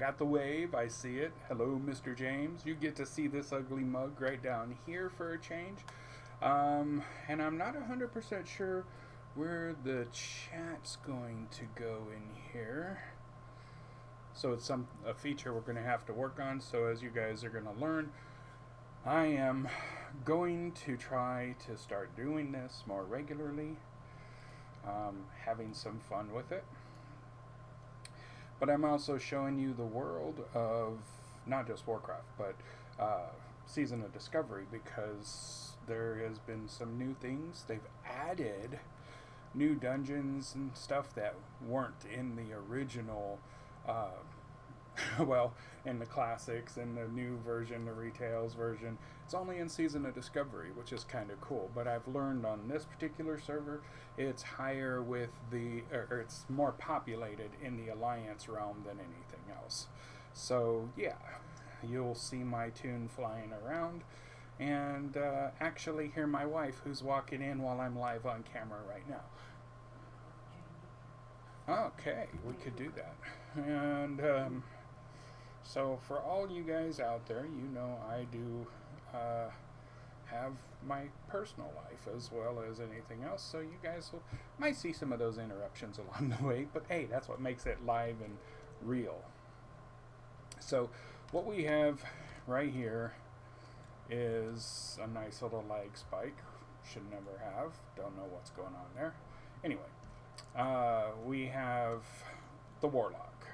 got the wave. I see it. Hello, Mr. James. You get to see this ugly mug right down here for a change. And I'm not 100% sure where the chat's going to go in here. So it's a feature we're going to have to work on. So as you guys are going to learn, I am going to try to start doing this more regularly, having some fun with it. But I'm also showing you the world of not just Warcraft, but Season of Discovery, because there has been some new things. They've added new dungeons and stuff that weren't in the original, well, in the classics, in the new version, the Retails version. It's only in Season of Discovery, which is kind of cool. But I've learned on this particular server, it's higher with or it's more populated in the Alliance realm than anything else. So yeah, you'll see my tune flying around, and actually hear my wife, who's walking in while I'm live on camera right now. Okay, we could do that. And so for all you guys out there, you know I do have my personal life as well as anything else, so you guys might see some of those interruptions along the way, but hey, that's what makes it live and real. So what we have right here is a nice little lag spike. Should never have. Don't know what's going on there. Anyway, we have the Warlock.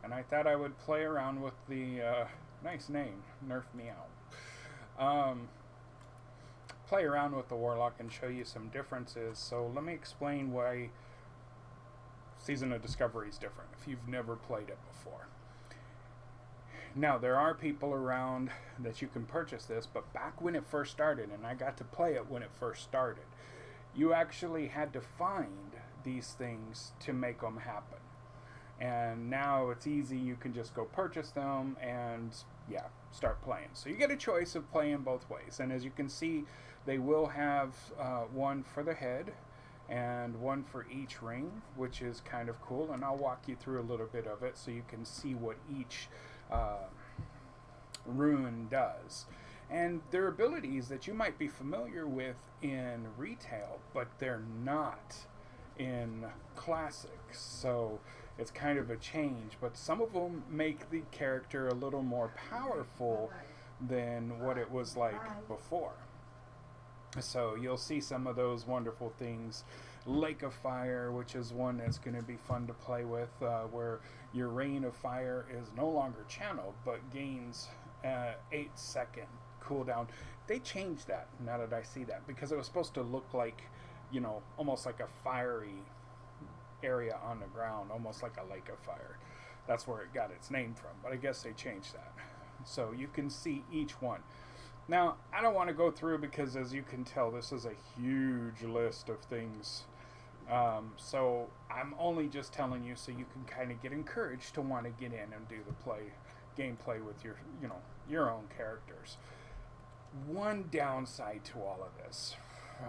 And I thought I would play around with the, nice name, Nerf Me Out. Play around with the Warlock and show you some differences. So let me explain why Season of Discovery is different if you've never played it before. Now, there are people around that you can purchase this, but back when it first started, and I got to play it when it first started, you actually had to find these things to make them happen. And now it's easy, you can just go purchase them and, yeah, start playing. So you get a choice of playing both ways. And as you can see, they will have one for the head and one for each ring, which is kind of cool. And I'll walk you through a little bit of it so you can see what each rune does. And they're abilities that you might be familiar with in Retail, but they're not in Classics. So it's kind of a change, but some of them make the character a little more powerful than what it was like before. So you'll see some of those wonderful things. Lake of Fire, which is one that's going to be fun to play with, where your Rain of Fire is no longer channeled, but gains 8-second cooldown. They changed that, now that I see that, because it was supposed to look like, you know, almost like a fiery area on the ground, almost like a lake of fire. That's where it got its name from, but I guess they changed that. So you can see each one. Now, I don't want to go through because, as you can tell, this is a huge list of things. So I'm only just telling you so you can kind of get encouraged to want to get in and do the gameplay with your, you know, your own characters. One downside to all of this,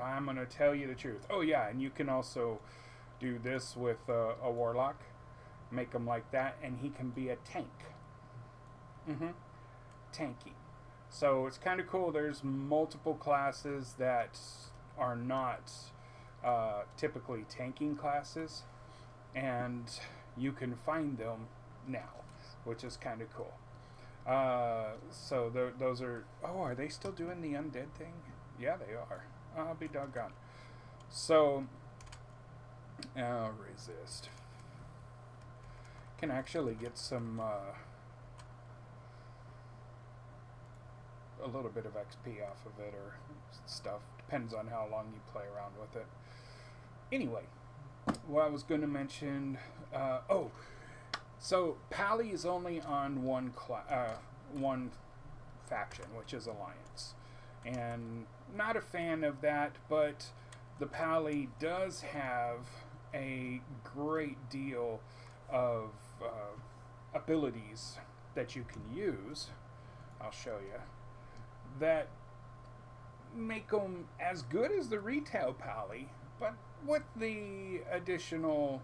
I'm going to tell you the truth. Oh yeah, and you can also do this with a Warlock. Make him like that, and he can be a tank. Tanky. So it's kind of cool. There's multiple classes that are not typically tanking classes, and you can find them now, which is kind of cool. So those are... Oh, are they still doing the undead thing? Yeah, they are. I'll be doggone. So, resist. Can actually get some... a little bit of XP off of it or stuff. Depends on how long you play around with it. Anyway, what I was going to mention... so Pally is only on one faction, which is Alliance. And not a fan of that, but the Pally does have a great deal of abilities that you can use. I'll show you. That make them as good as the Retail Pally, but with the additional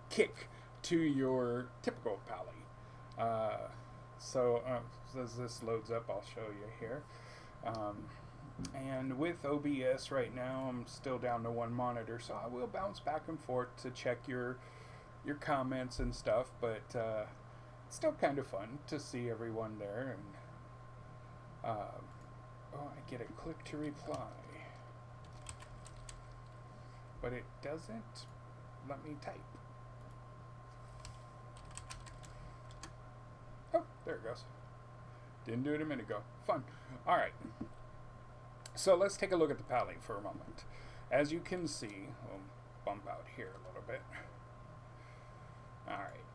kick to your typical Pally. As this loads up, I'll show you here. And with OBS right now, I'm still down to one monitor, so I will bounce back and forth to check your comments and stuff, but it's still kind of fun to see everyone there. And I get a click to reply, but it doesn't let me type. Oh, there it goes. Didn't do it a minute ago. Fun. All right. So let's take a look at the Pally for a moment. As you can see, we'll bump out here a little bit. All right.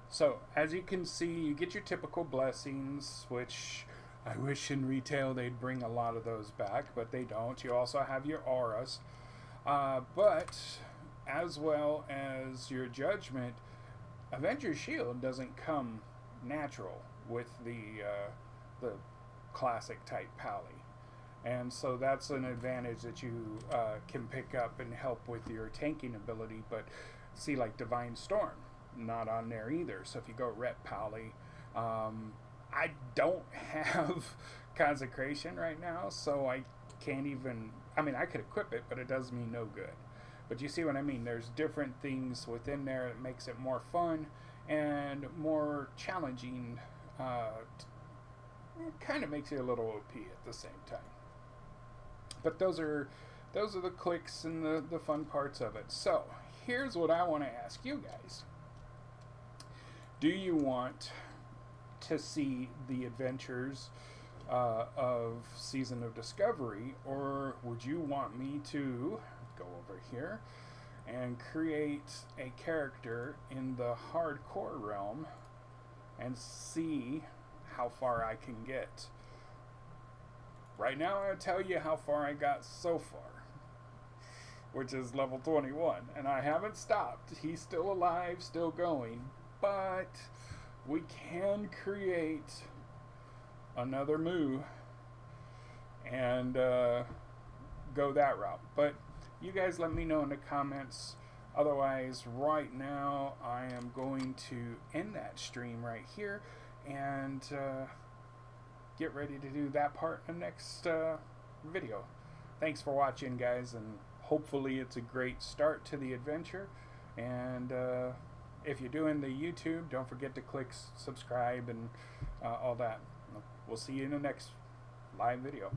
So as you can see, you get your typical blessings, which I wish in retail they'd bring a lot of those back, but they don't. You also have your auras, but as well as your judgment. Avenger's Shield doesn't come natural with the classic type Pally. And so that's an advantage that you can pick up and help with your tanking ability. But see, like Divine Storm, not on there either. So if you go Rep Pally, I don't have Consecration right now, so I can't even, I mean, I could equip it, but it does me no good. But you see what I mean? There's different things within there that makes it more fun and more challenging. Kind of makes you a little OP at the same time. But those are the clicks and the fun parts of it. So here's what I want to ask you guys. Do you want to see the adventures of Season of Discovery, or would you want me to go over here and create a character in the hardcore realm and see how far I can get? Right now, I'll tell you how far I got so far, which is level 21, and I haven't stopped. He's still alive, still going, but we can create another Moo and go that route. But you guys let me know in the comments. Otherwise, right now, I am going to end that stream right here and get ready to do that part in the next video. Thanks for watching, guys, and hopefully it's a great start to the adventure. And if you're doing the YouTube, don't forget to click subscribe and all that. We'll see you in the next live video.